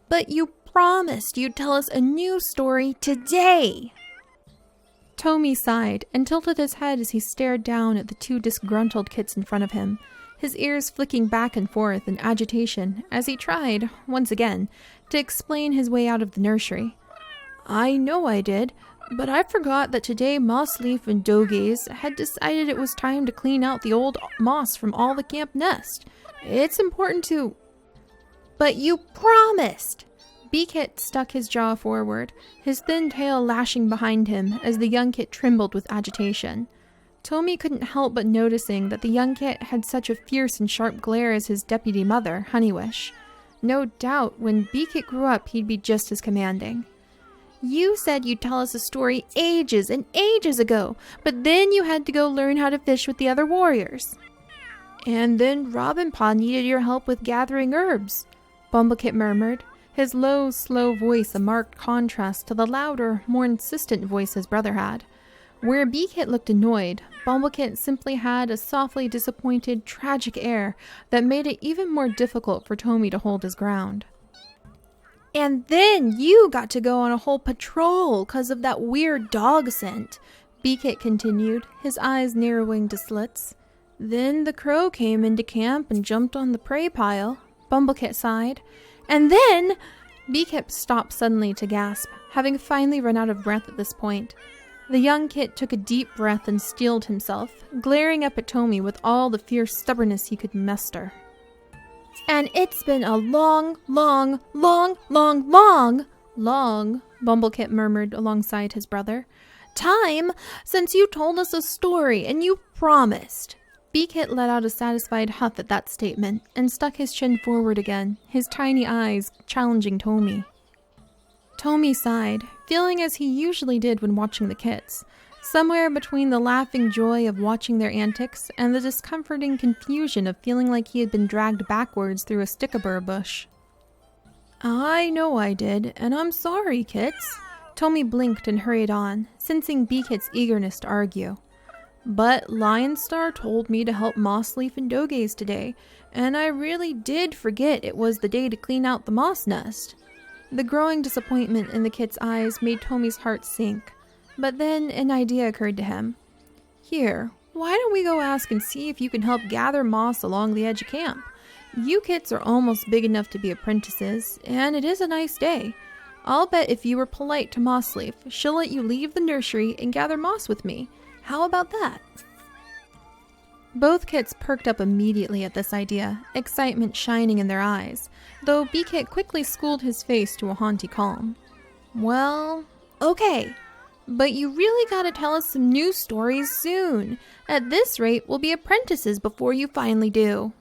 But you promised you'd tell us a new story today. Tommy sighed and tilted his head as he stared down at the two disgruntled kits in front of him, his ears flicking back and forth in agitation as he tried, once again, to explain his way out of the nursery. I know I did, but I forgot that today Mossleaf and Dogaze had decided it was time to clean out the old moss from all the camp nest. It's important to... But you promised! B-Kit stuck his jaw forward, his thin tail lashing behind him as the young kit trembled with agitation. Tommy couldn't help but noticing that the young kit had such a fierce and sharp glare as his deputy mother, Honeywish. No doubt when B-Kit grew up he'd be just as commanding. You said you'd tell us a story ages and ages ago, but then you had to go learn how to fish with the other warriors. And then Robin Pa needed your help with gathering herbs, Bumblecit murmured, his low, slow voice a marked contrast to the louder, more insistent voice his brother had. Where B-Kit looked annoyed, Bumblecit simply had a softly disappointed, tragic air that made it even more difficult for Tommy to hold his ground. And then you got to go on a whole patrol 'cause of that weird dog scent, B-Kit continued, his eyes narrowing to slits. Then the crow came into camp and jumped on the prey pile, Bumblecit sighed. And then... B-Kit stopped suddenly to gasp, having finally run out of breath at this point. The young kit took a deep breath and steeled himself, glaring up at Tommy with all the fierce stubbornness he could muster. And it's been a long, Bumblecit murmured alongside his brother, time since you told us a story and you promised. B-Kit let out a satisfied huff at that statement and stuck his chin forward again, his tiny eyes challenging Tommy. Tommy sighed, feeling as he usually did when watching the kits, somewhere between the laughing joy of watching their antics and the discomforting confusion of feeling like he had been dragged backwards through a stickabur bush. I know I did, and I'm sorry, kits. Tommy blinked and hurried on, sensing B-Kit's eagerness to argue. But Lionstar told me to help Mossleaf and Dogaze today, and I really did forget it was the day to clean out the moss nest. The growing disappointment in the kit's eyes made Tommy's heart sink, but then an idea occurred to him. Here, why don't we go ask and see if you can help gather moss along the edge of camp? You kits are almost big enough to be apprentices, and it is a nice day. I'll bet if you were polite to Mossleaf, she'll let you leave the nursery and gather moss with me. How about that? Both kits perked up immediately at this idea, excitement shining in their eyes, though B-Kit quickly schooled his face to a haughty calm. Well, okay, but you really gotta tell us some new stories soon. At this rate, we'll be apprentices before you finally do.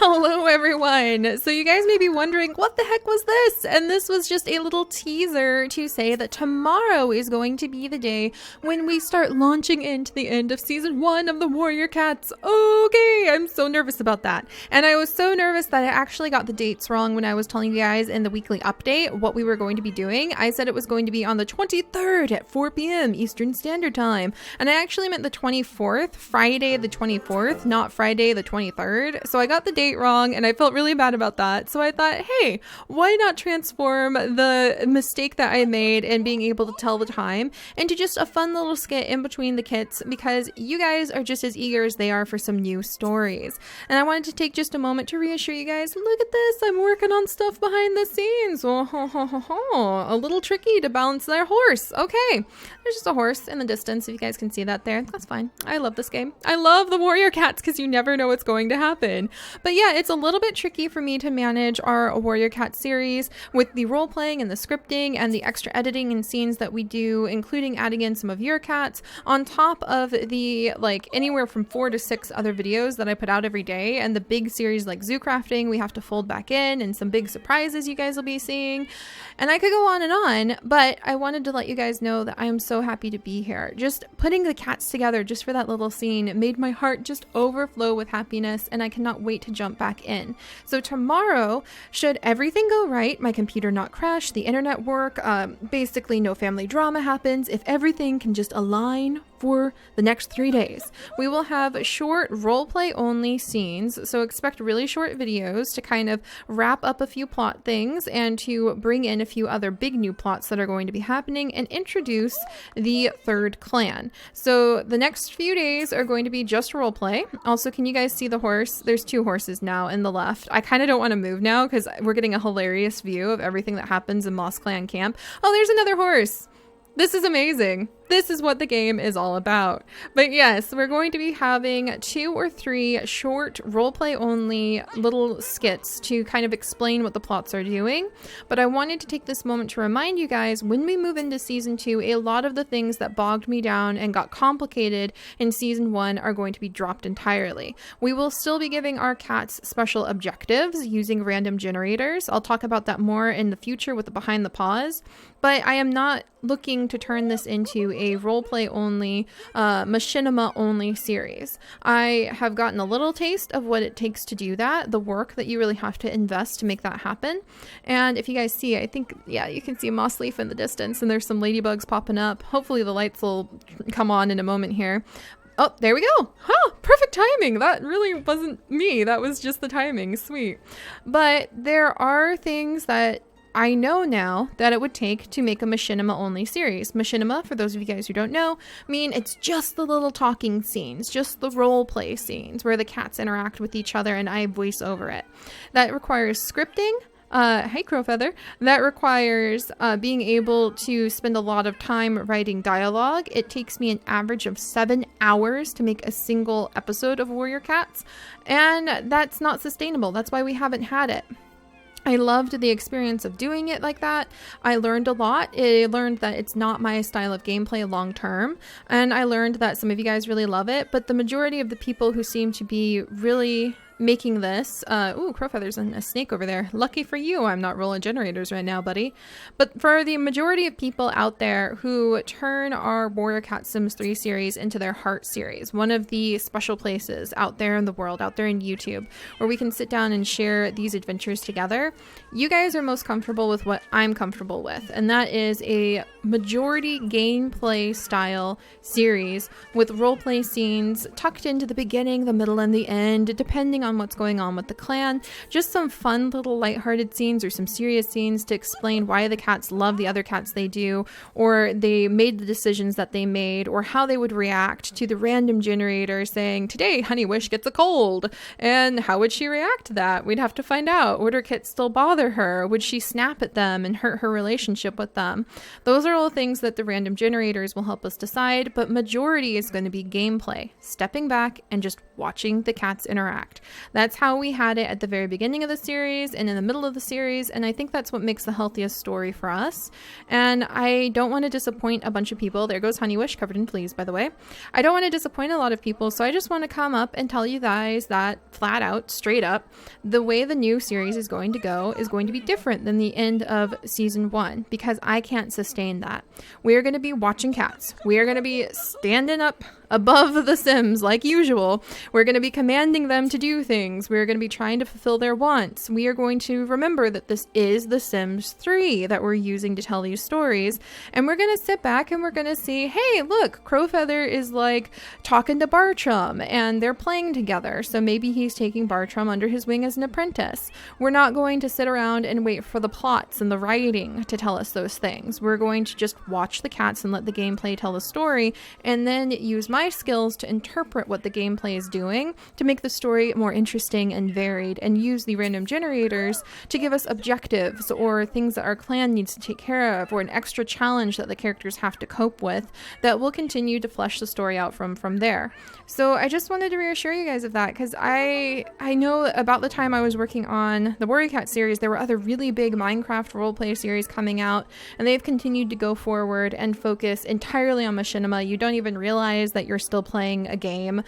Hello everyone! So you guys may be wondering, what the heck was this? And this was just a little teaser to say that tomorrow is going to be the day when we start launching into the end of season 1 of the Warrior Cats. Okay, I'm so nervous about that. And I was so nervous that I actually got the dates wrong when I was telling you guys in the weekly update what we were going to be doing. I said it was going to be on the 23rd at 4 p.m. Eastern Standard Time. And I actually meant the 24th, Friday the 24th, not Friday the 23rd. So I got the date wrong and I felt really bad about that. So I thought, hey, why not transform the mistake that I made in being able to tell the time into just a fun little skit in between the kits, because you guys are just as eager as they are for some new stories. And I wanted to take just a moment to reassure you guys, look at this, I'm working on stuff behind the scenes. A little tricky to balance their horse. Okay, there's just a horse in the distance, if you guys can see that there. That's fine. I love this game. I love the Warrior Cats because you never know what's going to happen. But yeah, it's a little bit tricky for me to manage our Warrior Cat series with the role playing and the scripting and the extra editing and scenes that we do, including adding in some of your cats on top of the anywhere from 4 to 6 other videos that I put out every day, and the big series like zoo crafting we have to fold back in, and some big surprises you guys will be seeing. And I could go on, but I wanted to let you guys know that I am so happy to be here. Just putting the cats together just for that little scene made my heart just overflow with happiness, and I cannot wait to jump back in. So tomorrow, should everything go right, my computer not crash, the internet work, basically no family drama happens, if everything can just align for the next 3 days. We will have short roleplay only scenes, so expect really short videos to kind of wrap up a few plot things and to bring in a few other big new plots that are going to be happening and introduce the third clan. So the next few days are going to be just roleplay. Also, can you guys see the horse? There's 2 horses now in the left. I kind of don't want to move now because we're getting a hilarious view of everything that happens in Moss Clan camp. Oh, there's another horse. This is amazing. This is what the game is all about. But yes, we're going to be having 2 or 3 short roleplay only little skits to kind of explain what the plots are doing. But I wanted to take this moment to remind you guys, when we move into season 2, a lot of the things that bogged me down and got complicated in season 1 are going to be dropped entirely. We will still be giving our cats special objectives using random generators. I'll talk about that more in the future with the Behind-the-Paws. But I am not looking to turn this into a roleplay only, machinima only series. I have gotten a little taste of what it takes to do that, the work that you really have to invest to make that happen. And if you guys see, I think, yeah, you can see Mossleaf in the distance and there's some ladybugs popping up. Hopefully the lights will come on in a moment here. Oh, there we go. Huh, perfect timing. That really wasn't me. That was just the timing. Sweet. But there are things that I know now that it would take to make a machinima only series. Machinima, for those of you guys who don't know, mean it's just the little talking scenes, just the role play scenes where the cats interact with each other and I voice over it. That requires scripting. Hey Crowfeather. That requires being able to spend a lot of time writing dialogue. It takes me an average of 7 hours to make a single episode of Warrior Cats, and that's not sustainable. That's why we haven't had it. I loved the experience of doing it like that. I learned a lot. I learned that it's not my style of gameplay long term, and I learned that some of you guys really love it, but the majority of the people who seem to be really making this, ooh, Crowfeather's and a snake over there. Lucky for you, I'm not rolling generators right now, buddy. But for the majority of people out there who turn our Warrior Cat Sims 3 series into their heart series, one of the special places out there in the world, out there in YouTube, where we can sit down and share these adventures together, you guys are most comfortable with what I'm comfortable with, and that is a majority gameplay style series with roleplay scenes tucked into the beginning, the middle, and the end, depending on what's going on with the clan. Just some fun little lighthearted scenes or some serious scenes to explain why the cats love the other cats they do, or they made the decisions that they made, or how they would react to the random generator saying, today Honey Wish gets a cold, and how would she react to that? We'd have to find out. Would her kits still bother her? Would she snap at them and hurt her relationship with them? Those are all things that the random generators will help us decide, but majority is going to be gameplay, stepping back and just watching the cats interact. That's how we had it at the very beginning of the series and in the middle of the series, and I think that's what makes the healthiest story for us. And I don't want to disappoint a bunch of people. There goes Honey Wish, covered in fleas, by the way. I don't want to disappoint a lot of people, so I just want to come up and tell you guys that flat out, straight up, the way the new series is going to go is going to be different than the end of season 1, because I can't sustain that. We are going to be watching cats. We are going to be standing up above the Sims like usual. We're going to be commanding them to do things. We're going to be trying to fulfill their wants. We are going to remember that this is The Sims 3 that we're using to tell these stories. And we're going to sit back and we're going to see, hey, look, Crowfeather is like talking to Bartram and they're playing together. So maybe he's taking Bartram under his wing as an apprentice. We're not going to sit around and wait for the plots and the writing to tell us those things. We're going to just watch the cats and let the gameplay tell the story, and then use my skills to interpret what the gameplay is doing to make the story more interesting and varied, and use the random generators to give us objectives or things that our clan needs to take care of, or an extra challenge that the characters have to cope with that will continue to flesh the story out from there. So I just wanted to reassure you guys of that, because I know about the time I was working on the Warrior Cat series, there were other really big Minecraft roleplay series coming out, and they've continued to go forward and focus entirely on machinima. You don't even realize that you're still playing a game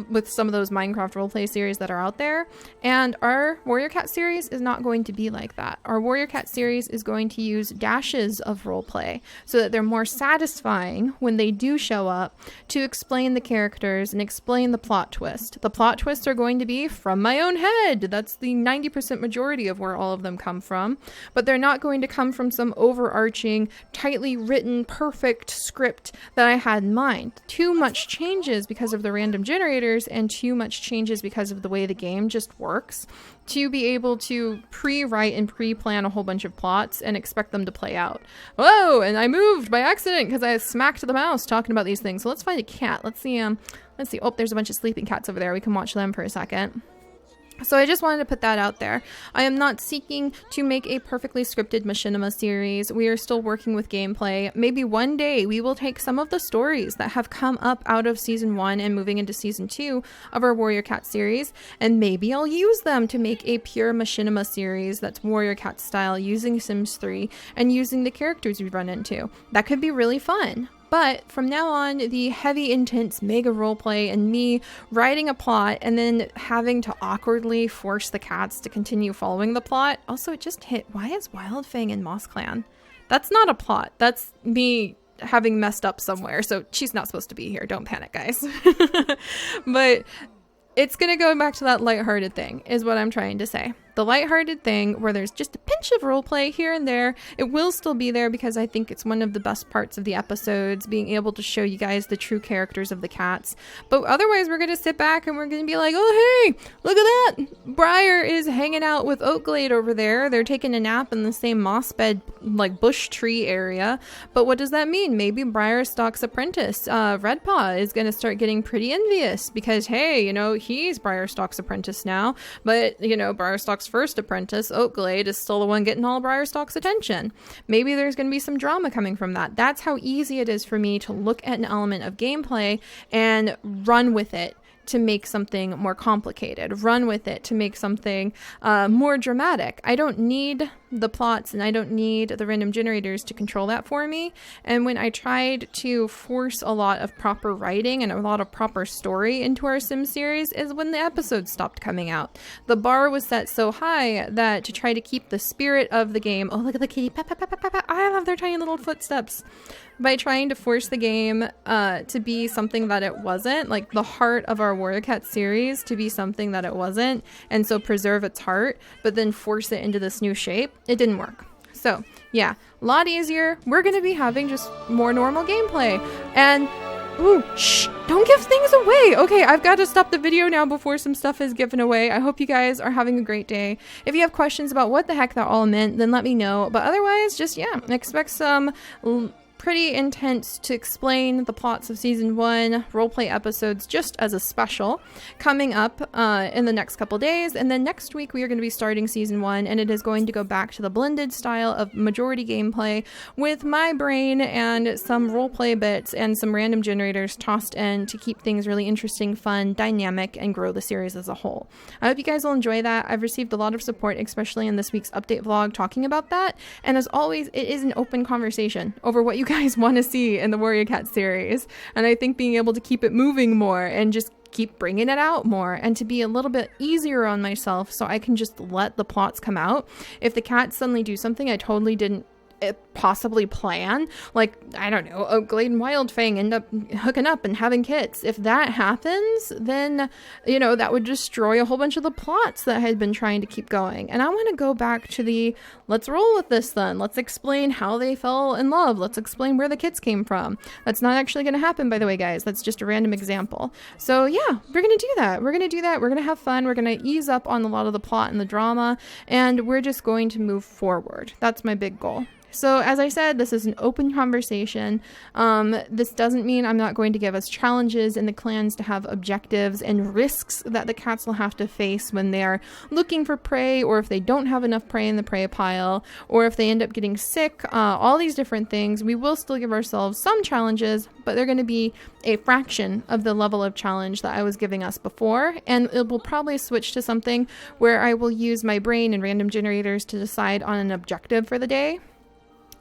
with some of those Minecraft roleplay series that are out there. And our Warrior Cat series is not going to be like that. Our Warrior Cat series is going to use dashes of roleplay so that they're more satisfying when they do show up to explain the characters and explain the plot twist. The plot twists are going to be from my own head. That's the 90% majority of where all of them come from. But they're not going to come from some overarching, tightly written, perfect script that I had in mind. Too much changes because of the random generators and too much changes because of the way the game just works to be able to pre-write and pre-plan a whole bunch of plots and expect them to play out. Whoa, and I moved by accident because I smacked the mouse talking about these things. So let's find a cat. Let's see. Oh, there's a bunch of sleeping cats over there. We can watch them for a second. So I just wanted to put that out there. I am not seeking to make a perfectly scripted machinima series. We are still working with gameplay. Maybe one day we will take some of the stories that have come up out of season 1 and moving into season 2 of our Warrior Cat series, and maybe I'll use them to make a pure machinima series that's Warrior Cat style, using Sims 3 and using the characters we run into. That could be really fun. But from now on, the heavy, intense mega roleplay and me writing a plot and then having to awkwardly force the cats to continue following the plot. Also, it just hit, why is Wildfang in Moss Clan? That's not a plot. That's me having messed up somewhere. So she's not supposed to be here. Don't panic, guys. But it's going to go back to that lighthearted thing is what I'm trying to say. The lighthearted thing where there's just a pinch of roleplay here and there. It will still be there because I think it's one of the best parts of the episodes, being able to show you guys the true characters of the cats. But otherwise, we're going to sit back and we're going to be like, oh, hey, look at that. Briar is hanging out with Oakglade over there. They're taking a nap in the same moss bed, like bush tree area. But what does that mean? Maybe Briarstock's apprentice, Redpaw, is going to start getting pretty envious because, hey, you know, he's Briarstock's apprentice now. But, you know, Briarstock's first apprentice, Oakglade, is still the one getting all Briarstock's attention. Maybe there's going to be some drama coming from that. That's how easy it is for me to look at an element of gameplay and run with it to make something more complicated, run with it to make something more dramatic. I don't need the plots and I don't need the random generators to control that for me. And when I tried to force a lot of proper writing and a lot of proper story into our Sim series is when the episodes stopped coming out. The bar was set so high that to try to keep the spirit of the game, oh, look at the kitty, I love their tiny little footsteps. By trying to force the game to be something that it wasn't, like the heart of our Warrior Cat series to be something that it wasn't, and so preserve its heart, but then force it into this new shape, it didn't work. So yeah, a lot easier. We're going to be having just more normal gameplay. And ooh, shh, don't give things away. Okay, I've got to stop the video now before some stuff is given away. I hope you guys are having a great day. If you have questions about what the heck that all meant, then let me know. But otherwise, just, yeah, expect some pretty intense to explain the plots of season 1 roleplay episodes just as a special coming up in the next couple days. And then next week we are going to be starting season 1, and it is going to go back to the blended style of majority gameplay with my brain and some roleplay bits and some random generators tossed in to keep things really interesting, fun, dynamic, and grow the series as a whole. I hope you guys will enjoy that. I've received a lot of support, especially in this week's update vlog talking about that. And as always, it is an open conversation over what you guys want to see in the Warrior Cat series, and I think being able to keep it moving more and just keep bringing it out more and to be a little bit easier on myself so I can just let the plots come out. If the cats suddenly do something I totally didn't possibly plan, like, I don't know, Oakglade and Wildfang end up hooking up and having kids. If that happens, then, you know, that would destroy a whole bunch of the plots that I had been trying to keep going. And I want to go back to the, let's roll with this then. Let's explain how they fell in love. Let's explain where the kids came from. That's not actually going to happen, by the way, guys. That's just a random example. So yeah, we're going to do that. We're going to do that. We're going to have fun. We're going to ease up on a lot of the plot and the drama, and we're just going to move forward. That's my big goal. So as I said, this is an open conversation. This doesn't mean I'm not going to give us challenges in the clans to have objectives and risks that the cats will have to face when they're looking for prey, or if they don't have enough prey in the prey pile, or if they end up getting sick, all these different things. We will still give ourselves some challenges, but they're going to be a fraction of the level of challenge that I was giving us before. And it will probably switch to something where I will use my brain and random generators to decide on an objective for the day.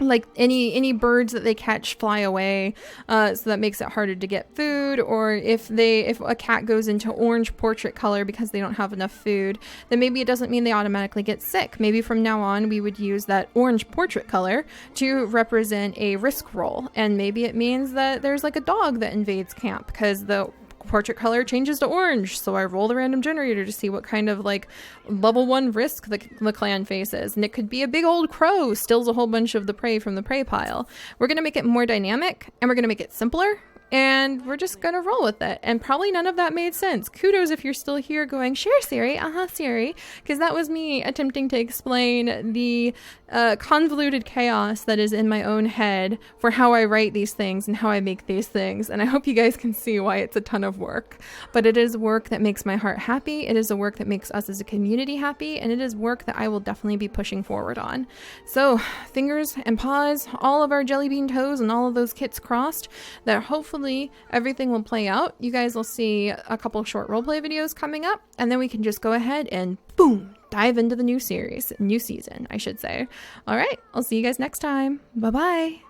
like any birds that they catch fly away, so that makes it harder to get food. Or if a cat goes into orange portrait color because they don't have enough food, then maybe it doesn't mean they automatically get sick. Maybe from now on we would use that orange portrait color to represent a risk roll, and maybe it means that there's like a dog that invades camp because the portrait color changes to orange, so I roll the random generator to see what kind of like level 1 risk the clan faces. And it could be a big old crow steals a whole bunch of the prey from the prey pile. We're going to make it more dynamic, and we're going to make it simpler, and we're just gonna roll with it. And probably none of that made sense. Kudos if you're still here going, sure, Seri, Seri, because that was me attempting to explain the convoluted chaos that is in my own head for how I write these things and how I make these things. And I hope you guys can see why it's a ton of work. But it is work that makes my heart happy. It is a work that makes us as a community happy. And it is work that I will definitely be pushing forward on. So fingers and paws, all of our jelly bean toes and all of those kits crossed, that hopefully everything will play out. You guys will see a couple short roleplay videos coming up, and then we can just go ahead and boom, dive into the new series, new season, I should say. All right, I'll see you guys next time. Bye-bye.